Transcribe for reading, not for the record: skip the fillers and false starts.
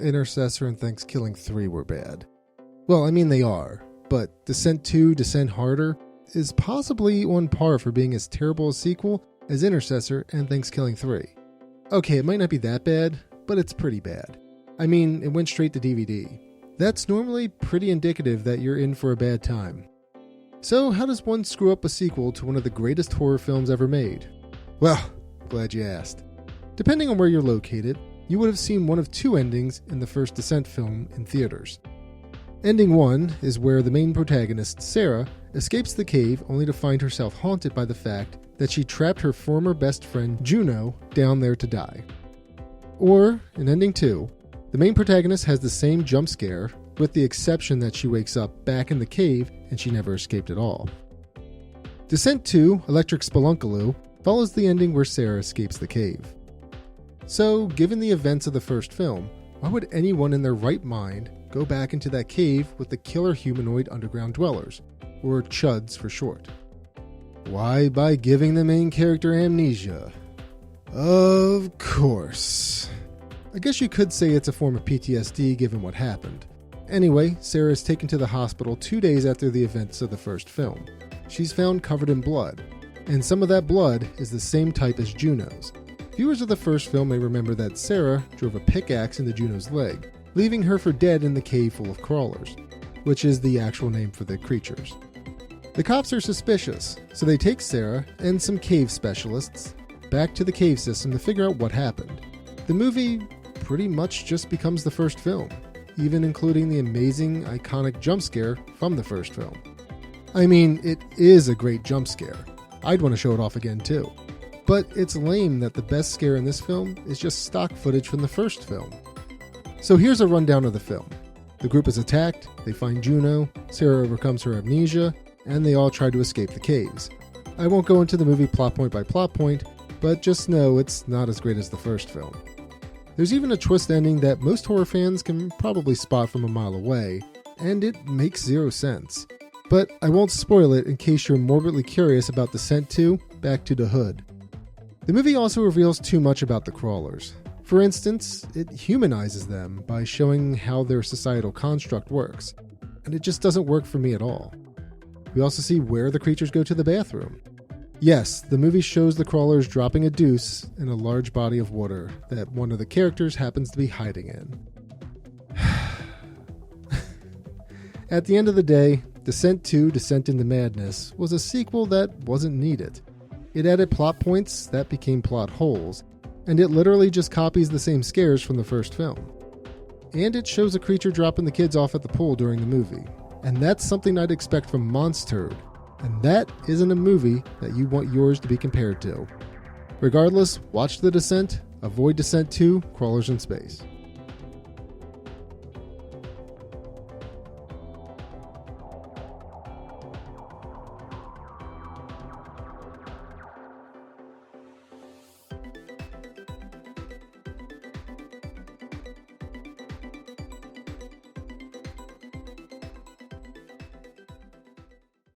Intercessor and Thanksgiving 3 were bad. Well, I mean they are, but Descent 2, Descent Harder is possibly on par for being as terrible a sequel as Intercessor and Thanksgiving 3. Okay, it might not be that bad, but it's pretty bad. I mean, it went straight to DVD. That's normally pretty indicative that you're in for a bad time. So how does one screw up a sequel to one of the greatest horror films ever made? Well, glad you asked. Depending on where you're located, you would have seen one of two endings in the first Descent film in theaters. Ending 1 is where the main protagonist, Sarah, escapes the cave only to find herself haunted by the fact that she trapped her former best friend, Juno, down there to die. Or, in Ending 2, the main protagonist has the same jump scare, with the exception that she wakes up back in the cave and she never escaped at all. Descent 2, Electric Spelunkaloo, follows the ending where Sarah escapes the cave. So, given the events of the first film, why would anyone in their right mind go back into that cave with the killer humanoid underground dwellers, or Chuds for short? Why, by giving the main character amnesia. Of course. I guess you could say it's a form of PTSD given what happened. Anyway, Sarah is taken to the hospital 2 days after the events of the first film. She's found covered in blood, and some of that blood is the same type as Juno's. Viewers of the first film may remember that Sarah drove a pickaxe into Juno's leg, leaving her for dead in the cave full of crawlers, which is the actual name for the creatures. The cops are suspicious, so they take Sarah and some cave specialists back to the cave system to figure out what happened. The movie pretty much just becomes the first film, even including the amazing, iconic jump scare from the first film. I mean, it is a great jump scare. I'd want to show it off again too. But it's lame that the best scare in this film is just stock footage from the first film. So here's a rundown of the film. The group is attacked, they find Juno, Sarah overcomes her amnesia, and they all try to escape the caves. I won't go into the movie plot point by plot point, but just know it's not as great as the first film. There's even a twist ending that most horror fans can probably spot from a mile away, and it makes zero sense. But I won't spoil it in case you're morbidly curious about Descent 2, Back to the Hood. The movie also reveals too much about the crawlers. For instance, it humanizes them by showing how their societal construct works, and it just doesn't work for me at all. We also see where the creatures go to the bathroom. Yes, the movie shows the crawlers dropping a deuce in a large body of water that one of the characters happens to be hiding in. At the end of the day, Descent 2, Descent into Madness was a sequel that wasn't needed. It added plot points that became plot holes, and it literally just copies the same scares from the first film. And it shows a creature dropping the kids off at the pool during the movie, and that's something I'd expect from Monster'd, and that isn't a movie that you want yours to be compared to. Regardless, watch The Descent, avoid Descent 2, Crawlers in Space.